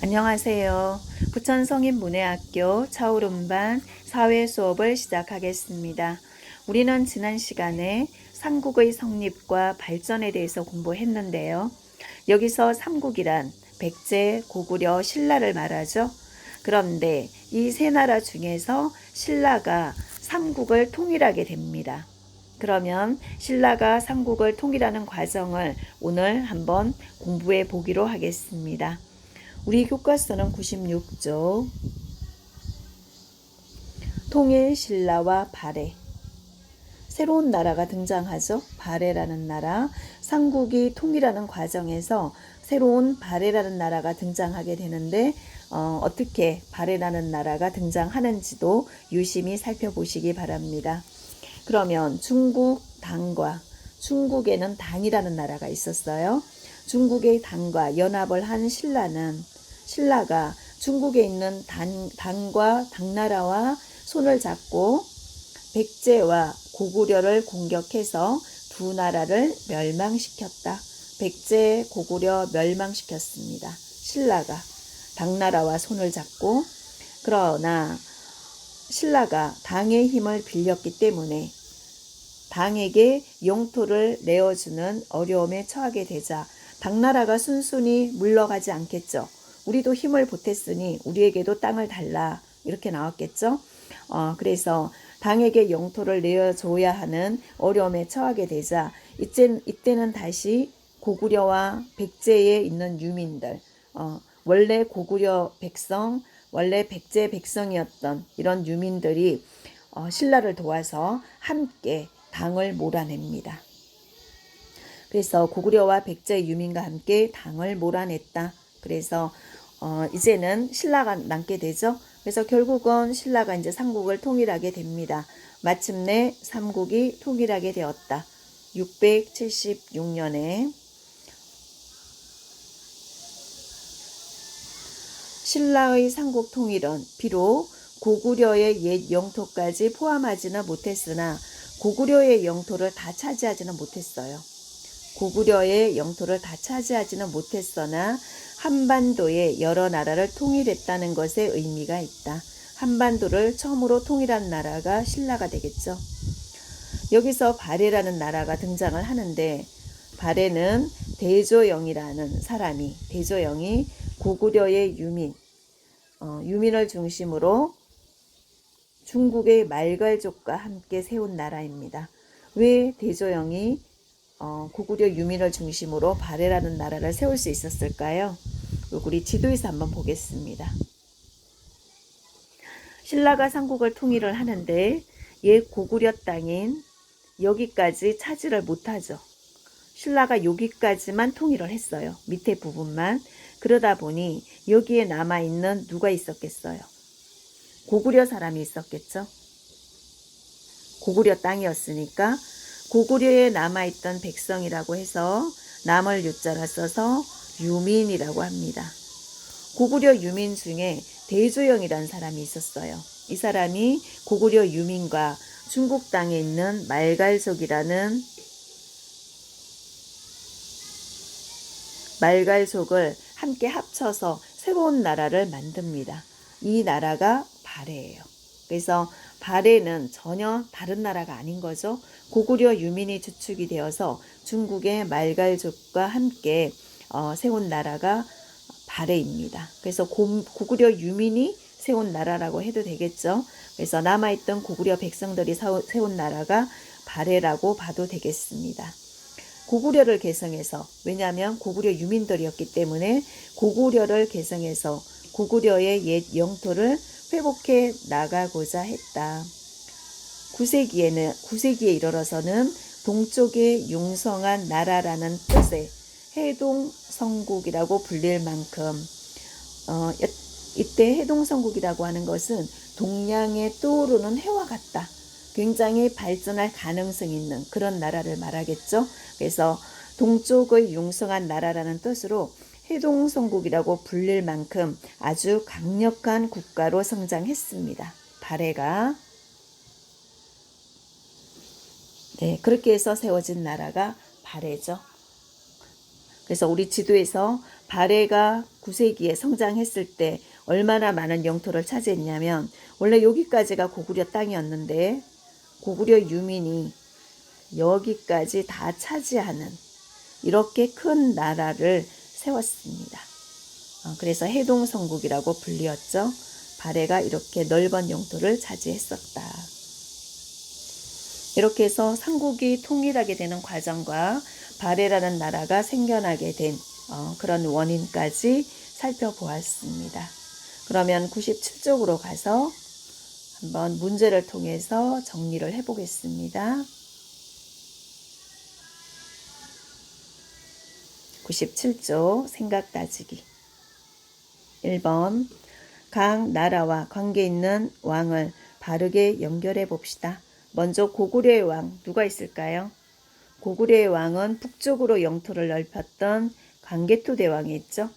안녕하세요. 부천성인문예학교 차오름반 사회 수업을 시작하겠습니다. 우리는 지난 시간에 삼국의 성립과 발전에 대해서 공부했는데요. 여기서 삼국이란 백제, 고구려, 신라를 말하죠. 그런데 이 세 나라 중에서 신라가 삼국을 통일하게 됩니다. 그러면 신라가 삼국을 통일하는 과정을 오늘 한번 공부해 보기로 하겠습니다. 우리 교과서는 96조 통일 신라와 발해, 새로운 나라가 등장하죠. 발해라는 나라. 삼국이 통일하는 과정에서 새로운 발해라는 나라가 등장하게 되는데 어떻게 발해라는 나라가 등장하는지도 유심히 살펴보시기 바랍니다. 그러면 중국 당과, 중국에는 당이라는 나라가 있었어요. 중국의 당과 연합을 한 신라가 중국에 있는 당과 당나라와 손을 잡고 백제와 고구려를 공격해서 두 나라를 멸망시켰다. 백제, 고구려 멸망시켰습니다. 신라가 당나라와 손을 잡고. 그러나 신라가 당의 힘을 빌렸기 때문에 당에게 영토를 내어주는 어려움에 처하게 되자 당나라가 순순히 물러가지 않겠죠. 우리도 힘을 보탰으니 우리에게도 땅을 달라, 이렇게 나왔겠죠. 그래서 당에게 영토를 내어줘야 하는 어려움에 처하게 되자 이때는 다시 고구려와 백제에 있는 유민들, 원래 고구려 백성, 원래 백제 백성이었던 이런 유민들이 신라를 도와서 함께 당을 몰아냅니다. 그래서 고구려와 백제 유민과 함께 당을 몰아냈다. 그래서 이제는 신라가 남게 되죠. 그래서 결국은 신라가 이제 삼국을 통일하게 됩니다. 마침내 삼국이 통일하게 되었다. 676년에 신라의 삼국 통일은 비록 고구려의 옛 영토까지 포함하지는 못했으나 고구려의 영토를 다 차지하지는 못했어요. 고구려의 영토를 다 차지하지는 못했으나 한반도의 여러 나라를 통일했다는 것에 의미가 있다. 한반도를 처음으로 통일한 나라가 신라가 되겠죠. 여기서 발해라는 나라가 등장을 하는데, 발해는 대조영이라는 사람이, 대조영이 고구려의 유민을 중심으로 중국의 말갈족과 함께 세운 나라입니다. 왜 대조영이 고구려 유민을 중심으로 발해라는 나라를 세울 수 있었을까요? 우리 지도에서 한번 보겠습니다. 신라가 삼국을 통일을 하는데 옛 고구려 땅인 여기까지 차지를 못하죠. 신라가 여기까지만 통일을 했어요. 밑에 부분만. 그러다 보니 여기에 남아있는 누가 있었겠어요? 고구려 사람이 있었겠죠. 고구려 땅이었으니까 고구려에 남아있던 백성이라고 해서 남을 유자를 써서 유민이라고 합니다. 고구려 유민 중에 대조영이라는 사람이 있었어요. 이 사람이 고구려 유민과 중국 땅에 있는 말갈족이라는 말갈족을 함께 합쳐서 새로운 나라를 만듭니다. 이 나라가 발해예요. 그래서 발해는 전혀 다른 나라가 아닌 거죠. 고구려 유민이 주축이 되어서 중국의 말갈족과 함께 세운 나라가 발해입니다. 그래서 고구려 유민이 세운 나라라고 해도 되겠죠. 그래서 남아있던 고구려 백성들이 세운 나라가 발해라고 봐도 되겠습니다. 고구려를 개성해서, 왜냐하면 고구려 유민들이었기 때문에 고구려를 개성해서 고구려의 옛 영토를 회복해 나가고자 했다. 9세기에 이르러서는 동쪽의 융성한 나라라는 뜻의 해동성국이라고 불릴 만큼 이때 해동성국이라고 하는 것은 동양에 떠오르는 해와 같다. 굉장히 발전할 가능성이 있는 그런 나라를 말하겠죠. 그래서 동쪽의 융성한 나라라는 뜻으로 해동성국이라고 불릴 만큼 아주 강력한 국가로 성장했습니다. 발해가. 네, 그렇게 해서 세워진 나라가 발해죠. 그래서 우리 지도에서 발해가 9세기에 성장했을 때 얼마나 많은 영토를 차지했냐면 원래 여기까지가 고구려 땅이었는데 고구려 유민이 여기까지 다 차지하는 이렇게 큰 나라를 세웠습니다. 그래서 해동성국이라고 불리었죠. 발해가 이렇게 넓은 영토를 차지했었다. 이렇게 해서 삼국이 통일하게 되는 과정과 발해라는 나라가 생겨나게 된 그런 원인까지 살펴보았습니다. 그러면 97쪽으로 가서 한번 문제를 통해서 정리를 해보겠습니다. 97쪽 생각 따지기. 1번 각 나라와 관계 있는 왕을 바르게 연결해 봅시다. 먼저 고구려의 왕 누가 있을까요? 고구려의 왕은 북쪽으로 영토를 넓혔던 광개토 대왕이 있죠.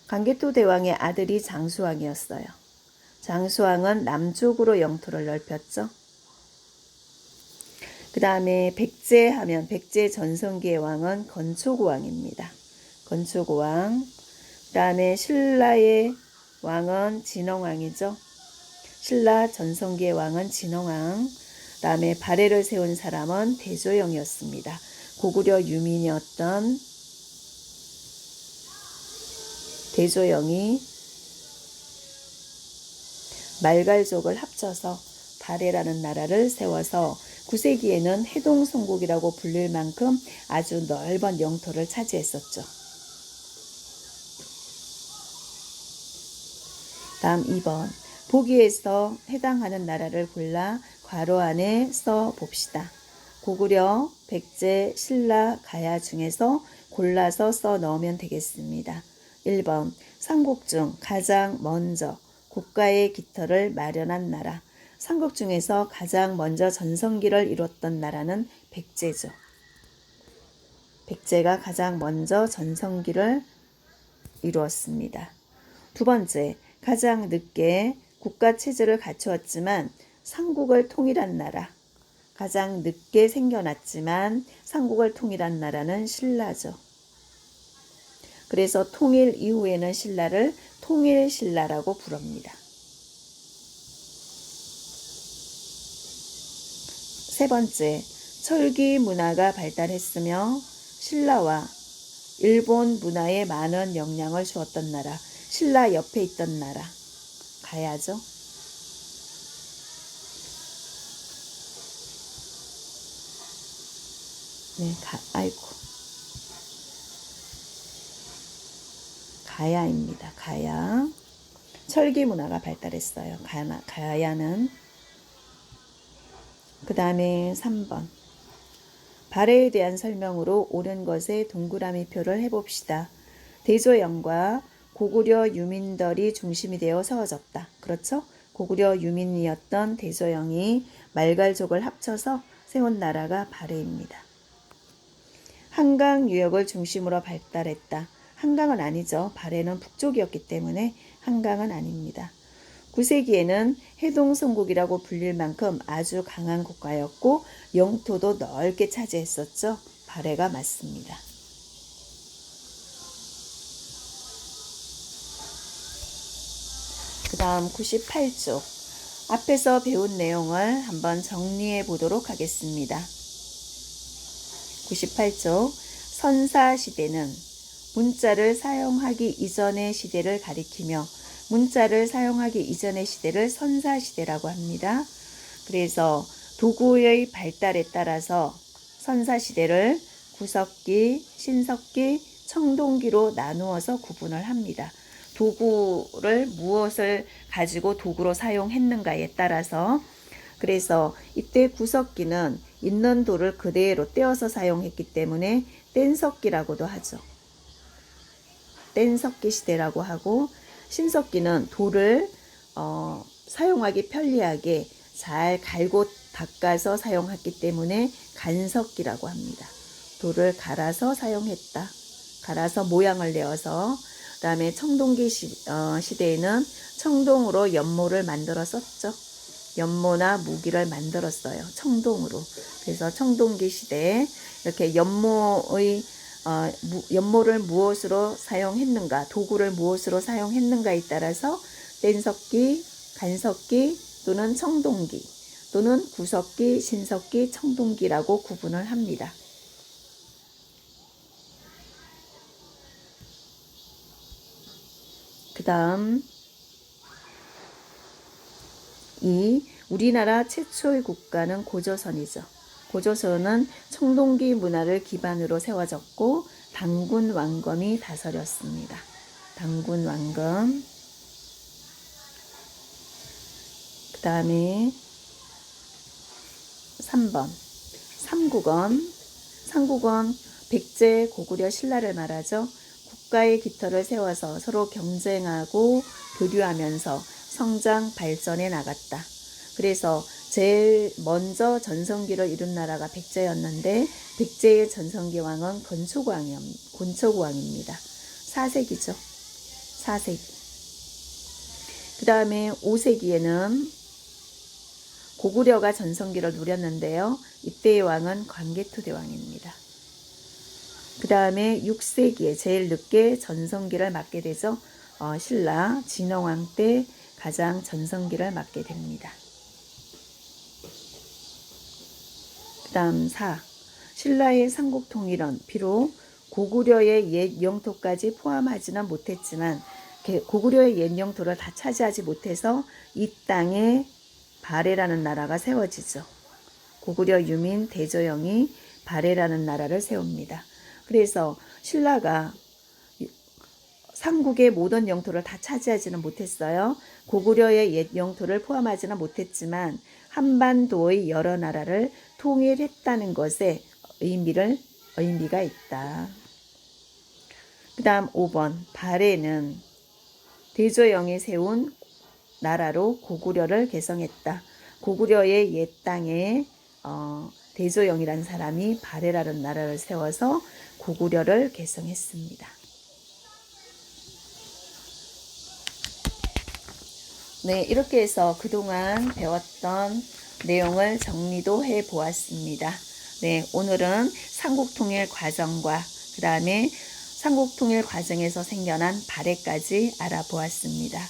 광개토 대왕의 아들이 장수왕이었어요. 장수왕은 남쪽으로 영토를 넓혔죠. 그 다음에 백제 하면 백제 전성기의 왕은 건초고왕입니다. 건초고왕. 그 다음에 신라의 왕은 진흥왕이죠. 신라 전성기의 왕은 진흥왕. 그 다음에 발해를 세운 사람은 대조영이었습니다. 고구려 유민이었던 대조영이 말갈족을 합쳐서 발해라는 나라를 세워서 9세기에는 해동성국이라고 불릴 만큼 아주 넓은 영토를 차지했었죠. 다음 2번 보기에서 해당하는 나라를 골라 괄호 안에 써 봅시다. 고구려, 백제, 신라, 가야 중에서 골라서 써 넣으면 되겠습니다. 1번 삼국 중 가장 먼저 국가의 깃털을 마련한 나라. 삼국 중에서 가장 먼저 전성기를 이뤘던 나라는 백제죠. 백제가 가장 먼저 전성기를 이루었습니다. 두 번째, 가장 늦게 국가체제를 갖추었지만 삼국을 통일한 나라. 가장 늦게 생겨났지만 삼국을 통일한 나라는 신라죠. 그래서 통일 이후에는 신라를 통일신라라고 부릅니다. 세 번째, 철기 문화가 발달했으며 신라와 일본 문화에 많은 영향을 주었던 나라. 신라 옆에 있던 나라. 가야죠. 네, 가야입니다. 가야. 철기 문화가 발달했어요. 가야는. 그 다음에 3번. 발해에 대한 설명으로 옳은 것에 동그라미 표를 해봅시다. 대조영과 고구려 유민들이 중심이 되어 세워졌다. 그렇죠? 고구려 유민이었던 대조영이 말갈족을 합쳐서 세운 나라가 발해입니다. 한강 유역을 중심으로 발달했다. 한강은 아니죠. 발해는 북쪽이었기 때문에 한강은 아닙니다. 9세기에는 해동성국이라고 불릴 만큼 아주 강한 국가였고 영토도 넓게 차지했었죠. 발해가 맞습니다. 그 다음 98쪽 앞에서 배운 내용을 한번 정리해 보도록 하겠습니다. 98쪽 선사시대는 문자를 사용하기 이전의 시대를 가리키며 문자를 사용하기 이전의 시대를 선사시대라고 합니다. 그래서 도구의 발달에 따라서 선사시대를 구석기, 신석기, 청동기로 나누어서 구분을 합니다. 도구를 무엇을 가지고 도구로 사용했는가에 따라서. 그래서 이때 구석기는 있는 돌을 그대로 떼어서 사용했기 때문에 뗀석기라고도 하죠. 뗀석기 시대라고 하고, 신석기는 돌을 사용하기 편리하게 잘 갈고 닦아서 사용했기 때문에 간석기라고 합니다. 돌을 갈아서 사용했다. 갈아서 모양을 내어서. 그 다음에 청동기 시대에는 청동으로 연모를 만들어 썼죠. 연모나 무기를 만들었어요. 청동으로. 그래서 청동기 시대에 이렇게 연모의 연모를 무엇으로 사용했는가, 도구를 무엇으로 사용했는가에 따라서 뗀석기, 간석기 또는 청동기 또는 구석기, 신석기, 청동기라고 구분을 합니다. 그 다음 우리나라 최초의 국가는 고조선이죠. 고조선은 청동기 문화를 기반으로 세워졌고 당군 왕검이 다스렸습니다. 당군 왕검. 그 다음에 3번 삼국원. 삼국원 백제, 고구려, 신라를 말하죠. 국가의 깃털을 세워서 서로 경쟁하고 교류하면서 성장 발전해 나갔다. 그래서 제일 먼저 전성기를 이룬 나라가 백제였는데 백제의 전성기 왕은 곤초고왕입니다. 4세기죠. 4세기. 그 다음에 5세기에는 고구려가 전성기를 누렸는데요. 이때의 왕은 광개토대왕입니다. 그 다음에 6세기에 제일 늦게 전성기를 맞게 되죠. 신라 진흥왕 때 가장 전성기를 맞게 됩니다. 그 다음 4. 신라의 삼국통일은 비록 고구려의 옛 영토까지 포함하지는 못했지만 고구려의 옛 영토를 다 차지하지 못해서 이 땅에 발해라는 나라가 세워지죠. 고구려 유민 대조영이 발해라는 나라를 세웁니다. 그래서 신라가 삼국의 모든 영토를 다 차지하지는 못했어요. 고구려의 옛 영토를 포함하지는 못했지만 한반도의 여러 나라를 통일했다는 것에 의미가 있다. 그 다음 5번 발해는 대조영이 세운 나라로 고구려를 개성했다. 고구려의 옛 땅에 대조영이라는 사람이 발해라는 나라를 세워서 고구려를 개성했습니다. 네, 이렇게 해서 그동안 배웠던 내용을 정리도 해 보았습니다. 네, 오늘은 삼국통일 과정과 그 다음에 삼국통일 과정에서 생겨난 발해까지 알아보았습니다.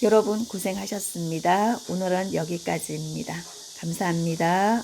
여러분 고생하셨습니다. 오늘은 여기까지입니다. 감사합니다.